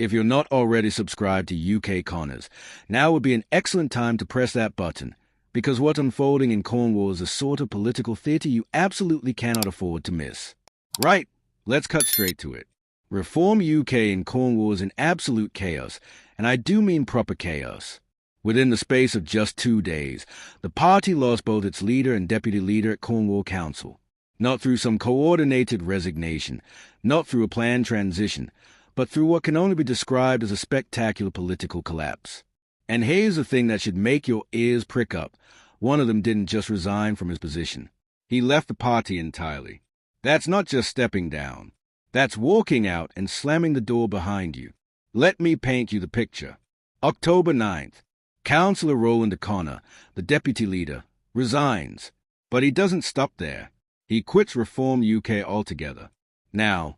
If you're not already subscribed to UK Connors, now would be an excellent time to press that button, because what's unfolding in Cornwall is a sort of political theatre you absolutely cannot afford to miss. Right, let's cut straight to it. Reform UK in Cornwall is in absolute chaos, and I do mean proper chaos. Within the space of just 2 days, the party lost both its leader and deputy leader at Cornwall Council. Not through some coordinated resignation, not through a planned transition, but through what can only be described as a spectacular political collapse. And here's the thing that should make your ears prick up. One of them didn't just resign from his position. He left the party entirely. That's not just stepping down. That's walking out and slamming the door behind you. Let me paint you the picture. October 9th, Councillor Roland O'Connor, the deputy leader, resigns. But he doesn't stop there. He quits Reform UK altogether. Now,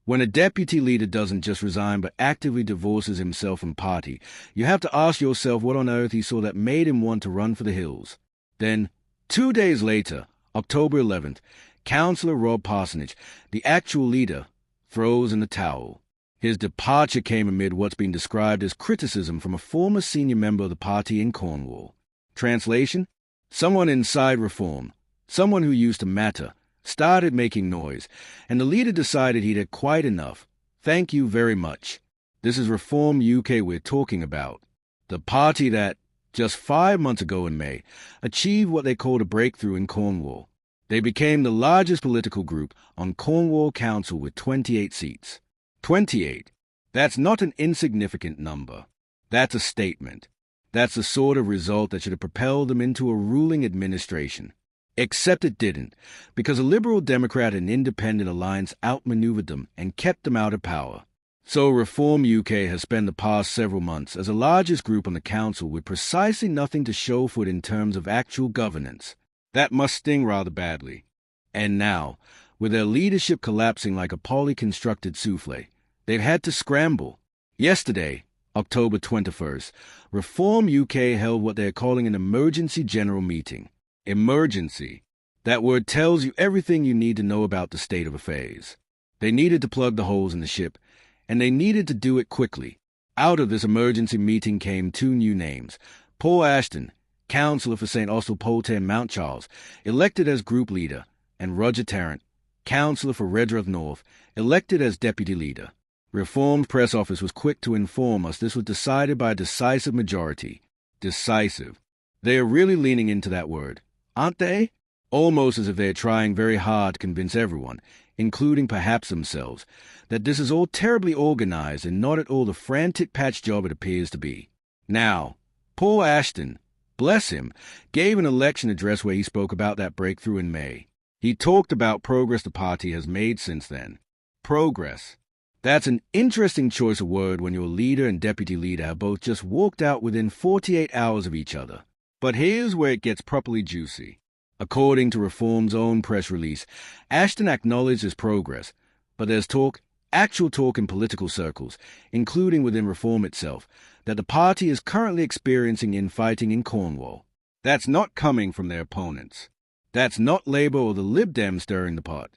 when a deputy leader doesn't just resign but actively divorces himself from party, you have to ask yourself what on earth he saw that made him want to run for the hills. Then, 2 days later, October 11th, Councillor Rob Parsonage, the actual leader, throws in the towel. His departure came amid what's been described as criticism from a former senior member of the party in Cornwall. Translation? Someone inside Reform, someone who used to matter, started making noise, and the leader decided he'd had quite enough. Thank you very much. This is Reform UK we're talking about. The party that, just 5 months ago in May, achieved what they called a breakthrough in Cornwall. They became the largest political group on Cornwall Council with 28 seats. 28. That's not an insignificant number. That's a statement. That's the sort of result that should have propelled them into a ruling administration. Except it didn't, because a Liberal Democrat and Independent alliance outmaneuvered them and kept them out of power. So Reform UK has spent the past several months as the largest group on the council with precisely nothing to show for it in terms of actual governance. That must sting rather badly. And now, with their leadership collapsing like a poorly constructed souffle, they've had to scramble. Yesterday, October 21st, Reform UK held what they're calling an emergency general meeting. Emergency. That word tells you everything you need to know about the state of affairs. They needed to plug the holes in the ship, and they needed to do it quickly. Out of this emergency meeting came 2 new names. Paul Ashton, Councillor for St. Austell Poulter and Mount Charles, elected as group leader, and Roger Tarrant, Councillor for Redruth North, elected as deputy leader. Reform's press office was quick to inform us this was decided by a decisive majority. Decisive. They are really leaning into that word, aren't they? Almost as if they're trying very hard to convince everyone, including perhaps themselves, that this is all terribly organized and not at all the frantic patch job it appears to be. Now, Paul Ashton, bless him, gave an election address where he spoke about that breakthrough in May. He talked about progress the party has made since then. Progress. That's an interesting choice of word when your leader and deputy leader have both just walked out within 48 hours of each other. But here's where it gets properly juicy. According to Reform's own press release, Ashton acknowledged his progress, but there's talk, actual talk in political circles, including within Reform itself, that the party is currently experiencing infighting in Cornwall. That's not coming from their opponents. That's not Labour or the Lib Dems stirring the pot.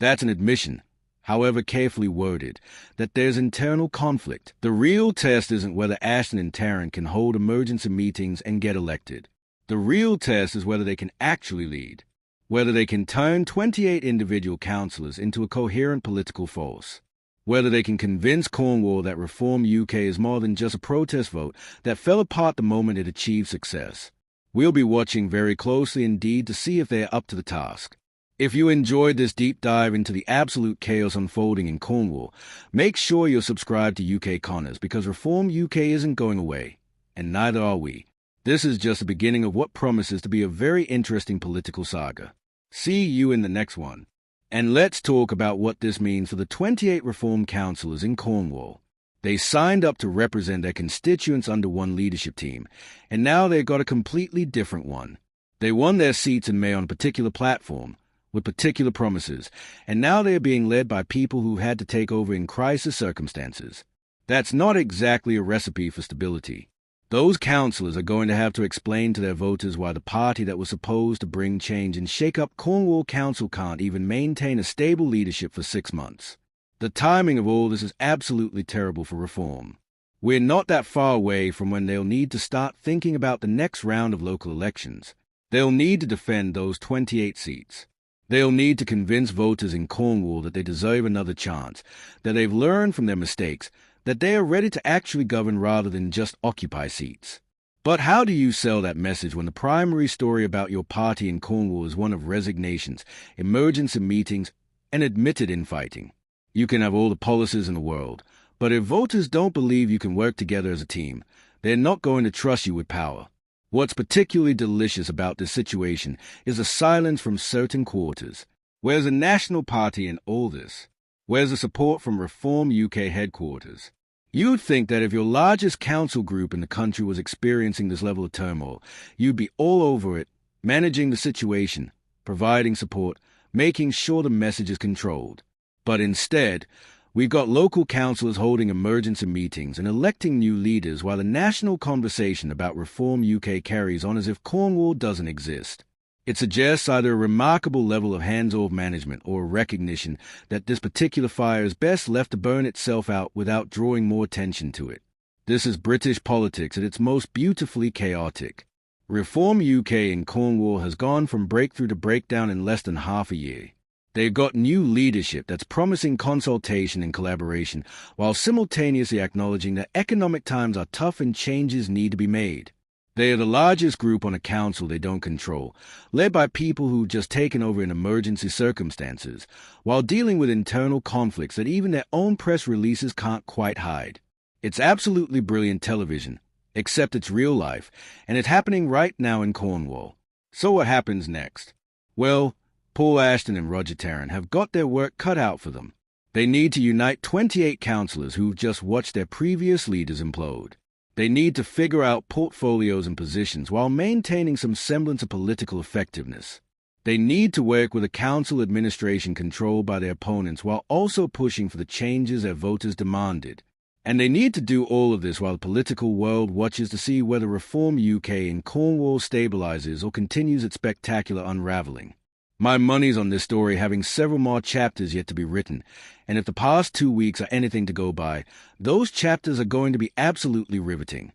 That's an admission, however carefully worded, that there's internal conflict. The real test isn't whether Ashton and Tarrant can hold emergency meetings and get elected. The real test is whether they can actually lead, whether they can turn 28 individual councillors into a coherent political force, whether they can convince Cornwall that Reform UK is more than just a protest vote that fell apart the moment it achieved success. We'll be watching very closely indeed to see if they're up to the task. If you enjoyed this deep dive into the absolute chaos unfolding in Cornwall, make sure you're subscribed to UK Connors, because Reform UK isn't going away, and neither are we. This is just the beginning of what promises to be a very interesting political saga. See you in the next one. And let's talk about what this means for the 28 Reform councillors in Cornwall. They signed up to represent their constituents under one leadership team, and now they've got a completely different one. They won their seats in May on a particular platform, with particular promises, and now they are being led by people who had to take over in crisis circumstances. That's not exactly a recipe for stability. Those councillors are going to have to explain to their voters why the party that was supposed to bring change and shake up Cornwall Council can't even maintain a stable leadership for 6 months. The timing of all this is absolutely terrible for reform. We're not that far away from when they'll need to start thinking about the next round of local elections. They'll need to defend those 28 seats. They'll need to convince voters in Cornwall that they deserve another chance, that they've learned from their mistakes, that they are ready to actually govern rather than just occupy seats. But how do you sell that message when the primary story about your party in Cornwall is one of resignations, emergency meetings, and admitted infighting? You can have all the policies in the world, but if voters don't believe you can work together as a team, they're not going to trust you with power. What's particularly delicious about this situation is the silence from certain quarters. Where's the National Party in all this? Where's the support from Reform UK headquarters? You'd think that if your largest council group in the country was experiencing this level of turmoil, you'd be all over it, managing the situation, providing support, making sure the message is controlled. But instead, we've got local councillors holding emergency meetings and electing new leaders while the national conversation about Reform UK carries on as if Cornwall doesn't exist. It suggests either a remarkable level of hands-off management or a recognition that this particular fire is best left to burn itself out without drawing more attention to it. This is British politics at its most beautifully chaotic. Reform UK in Cornwall has gone from breakthrough to breakdown in less than half a year. They've got new leadership that's promising consultation and collaboration, while simultaneously acknowledging that economic times are tough and changes need to be made. They are the largest group on a council they don't control, led by people who've just taken over in emergency circumstances, while dealing with internal conflicts that even their own press releases can't quite hide. It's absolutely brilliant television, except it's real life, and it's happening right now in Cornwall. So what happens next? Well, Paul Ashton and Roger Tarrant have got their work cut out for them. They need to unite 28 councillors who've just watched their previous leaders implode. They need to figure out portfolios and positions while maintaining some semblance of political effectiveness. They need to work with a council administration controlled by their opponents while also pushing for the changes their voters demanded. And they need to do all of this while the political world watches to see whether Reform UK in Cornwall stabilizes or continues its spectacular unraveling. My money's on this story having several more chapters yet to be written, and if the past 2 weeks are anything to go by, those chapters are going to be absolutely riveting.